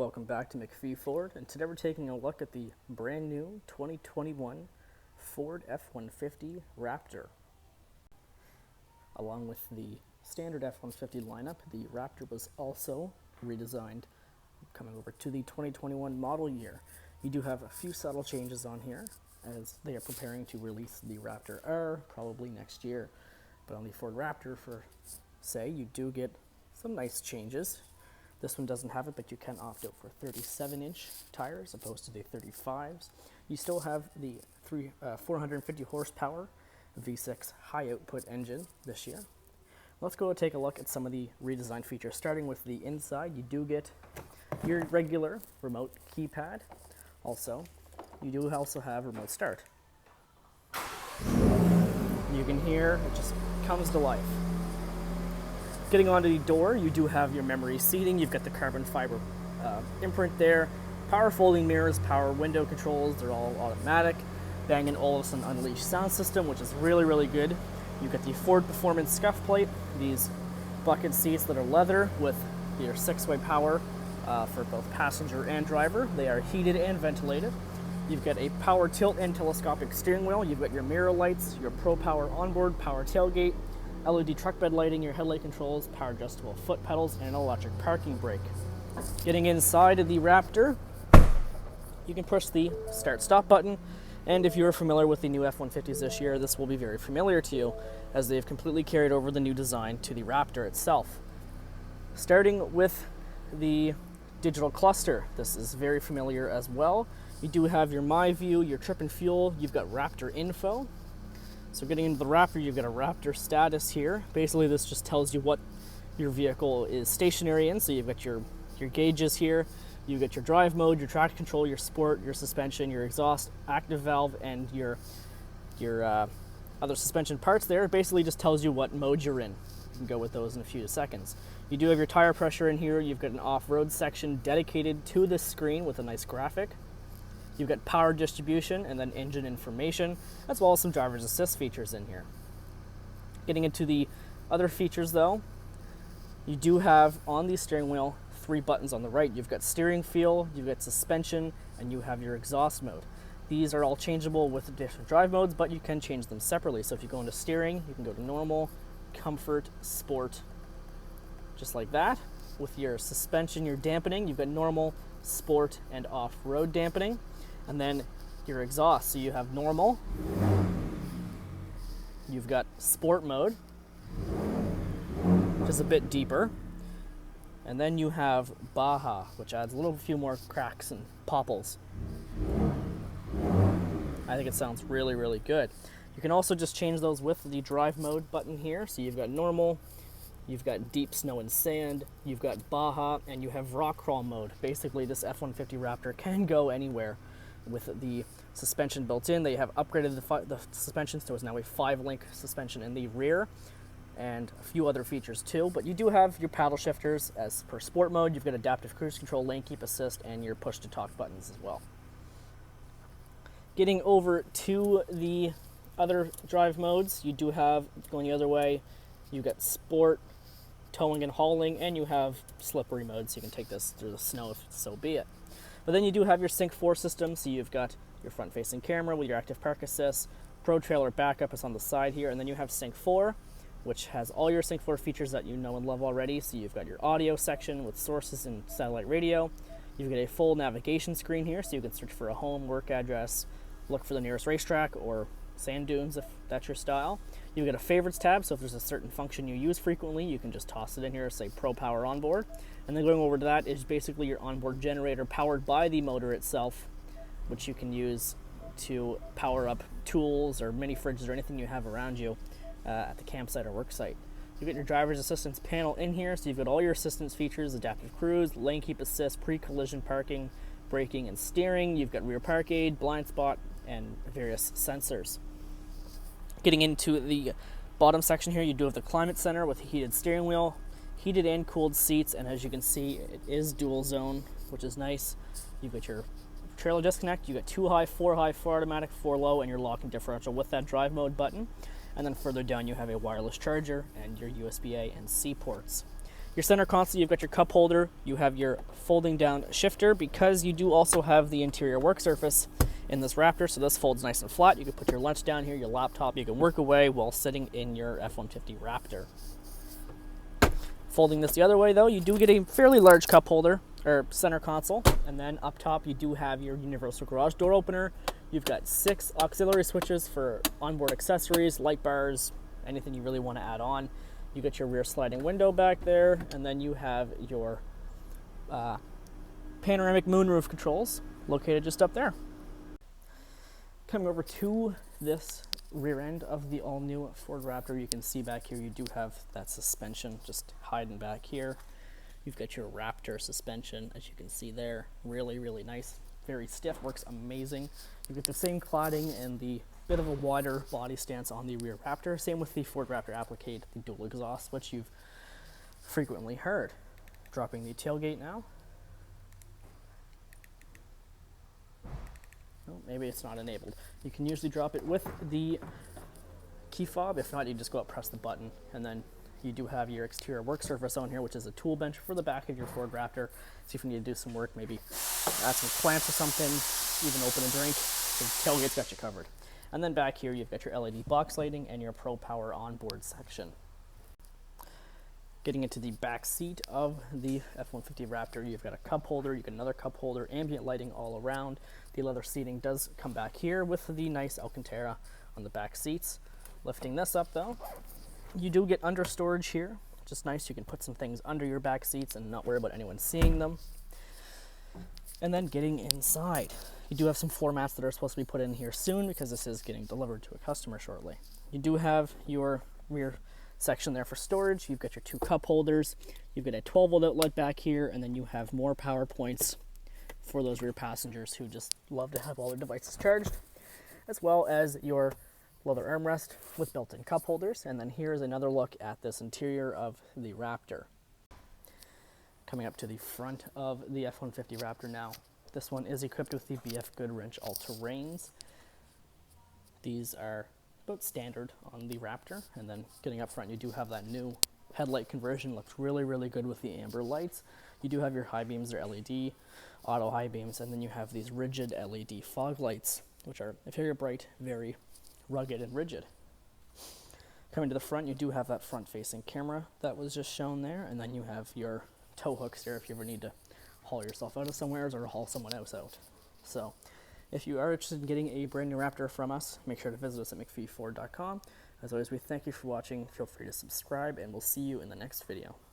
Welcome back to MacPhee Ford, and today we're taking a look at the brand new 2021 Ford F-150 Raptor. Along with the standard F-150 lineup, the Raptor was also redesigned coming over to the 2021 model year. You do have a few subtle changes on here as they are preparing to release the Raptor R probably next year. But on the Ford Raptor, for say, you do get some nice changes. This one doesn't have it, but you can opt out for 37-inch tires opposed to the 35s. You still have the 450 horsepower V6 high output engine this year. Let's go take a look at some of the redesigned features. Starting with the inside, you do get your regular remote keypad. You do also have remote start. You can hear it just comes to life. Getting onto the door, you do have your memory seating. You've got the carbon fiber imprint there. Power folding mirrors, power window controls, they're all automatic. Bang & Olufsen Unleashed sound system, which is really, really good. You've got the Ford Performance scuff plate, these bucket seats that are leather with your 6-way power for both passenger and driver. They are heated and ventilated. You've got a power tilt and telescopic steering wheel. You've got your mirror lights, your Pro Power onboard, power tailgate, LED truck bed lighting, your headlight controls, power adjustable foot pedals, and an electric parking brake. Getting inside of the Raptor, you can push the start-stop button, and if you're familiar with the new F-150s this year, this will be very familiar to you, as they've completely carried over the new design to the Raptor itself. Starting with the digital cluster, this is very familiar as well. You do have your My View, your trip and fuel, you've got Raptor info. So getting into the Raptor, you've got a Raptor status here. Basically, this just tells you what your vehicle is stationary in. So you've got your gauges here. You've got your drive mode, your traction control, your sport, your suspension, your exhaust, active valve, and your other suspension parts there. It basically just tells you what mode you're in. You can go with those in a few seconds. You do have your tire pressure in here. You've got an off-road section dedicated to this screen with a nice graphic. You've got power distribution and then engine information, as well as some driver's assist features in here. Getting into the other features though, you do have on the steering wheel 3 buttons on the right. You've got steering feel, you've got suspension, and you have your exhaust mode. These are all changeable with different drive modes, but you can change them separately. So if you go into steering, you can go to normal, comfort, sport, just like that. With your suspension, your dampening, you've got normal, sport, and off-road dampening. And then your exhaust, so you have normal, you've got sport mode, which is a bit deeper, and then you have Baja, which adds a few more cracks and popples. I think it sounds really, really good. You can also just change those with the drive mode button here. So you've got normal, you've got deep snow and sand, you've got Baja, and you have rock crawl mode. Basically, this F-150 Raptor can go anywhere. With the suspension built in, they have upgraded the suspension, so it's now a 5-link suspension in the rear, and a few other features too. But you do have your paddle shifters as per sport mode. You've got adaptive cruise control, lane keep assist, and your push to talk buttons as well. Getting over to the other drive modes, you do have, going the other way, you've got sport, towing and hauling, and you have slippery mode, so you can take this through the snow if so be it. But then you do have your Sync 4 system, so you've got your front-facing camera with your active park assist, Pro Trailer backup is on the side here, and then you have Sync 4, which has all your Sync 4 features that you know and love already. So you've got your audio section with sources and satellite radio. You've got a full navigation screen here, so you can search for a home, work address, look for the nearest racetrack, or sand dunes if that's your style. You've got a favorites tab, so if there's a certain function you use frequently, you can just toss it in here, say Pro Power Onboard. And then going over to that is basically your onboard generator powered by the motor itself, which you can use to power up tools or mini fridges or anything you have around you at the campsite or work site. You've got your driver's assistance panel in here, so you've got all your assistance features, adaptive cruise, lane keep assist, pre-collision parking, braking, and steering. You've got rear park aid, blind spot, and various sensors. Getting into the bottom section here, you do have the climate center with a heated steering wheel, heated and cooled seats, and as you can see, it is dual zone, which is nice. You've got your trailer disconnect, you got 2 high, 4 automatic, 4 low, and your locking differential with that drive mode button. And then further down you have a wireless charger and your USB-A and C ports. Your center console, you've got your cup holder, you have your folding down shifter, because you do also have the interior work surface in this Raptor, so this folds nice and flat. You can put your lunch down here, your laptop, you can work away while sitting in your F-150 Raptor. Folding this the other way though, you do get a fairly large cup holder, or center console, and then up top you do have your universal garage door opener. You've got 6 auxiliary switches for onboard accessories, light bars, anything you really want to add on. You get your rear sliding window back there, and then you have your panoramic moonroof controls located just up there. Coming over to this rear end of the all-new Ford Raptor, you can see back here you do have that suspension just hiding back here. You've got your Raptor suspension, as you can see there, really, really nice, very stiff, works amazing. You get the same cladding and the bit of a wider body stance on the rear Raptor. Same with the Ford Raptor Applique, the dual exhaust, which you've frequently heard. Dropping the tailgate now. Oh, maybe it's not enabled. You can usually drop it with the key fob. If not, you just go up, press the button, and then you do have your exterior work surface on here, which is a tool bench for the back of your Ford Raptor. See if you need to do some work, maybe add some clamps or something, even open a drink. The tailgate's got you covered. And then back here, you've got your LED box lighting and your Pro Power onboard section. Getting into the back seat of the F-150 Raptor, you've got a cup holder, you've got another cup holder, ambient lighting all around. The leather seating does come back here with the nice Alcantara on the back seats. Lifting this up though, you do get under storage here, which is nice. You can put some things under your back seats and not worry about anyone seeing them. And then getting inside, you do have some floor mats that are supposed to be put in here soon because this is getting delivered to a customer shortly. You do have your rear section there for storage. You've got your 2 cup holders. You've got a 12-volt outlet back here, and then you have more power points for those rear passengers who just love to have all their devices charged, as well as your leather armrest with built-in cup holders. And then here's another look at this interior of the Raptor. Coming up to the front of the F-150 Raptor now. This one is equipped with the BF Goodwrench All-Terrains. These are about standard on the Raptor. And then getting up front, you do have that new headlight conversion. Looks really, really good with the amber lights. You do have your high beams, they're LED, auto high beams, and then you have these rigid LED fog lights, which are very bright, very rugged and rigid. Coming to the front, you do have that front-facing camera that was just shown there, and then you have your tow hooks here if you ever need to haul yourself out of somewhere or haul someone else out. So if you are interested in getting a brand new Raptor from us, make sure to visit us at MacPheeford.com. As always, we thank you for watching. Feel free to subscribe, and we'll see you in the next video.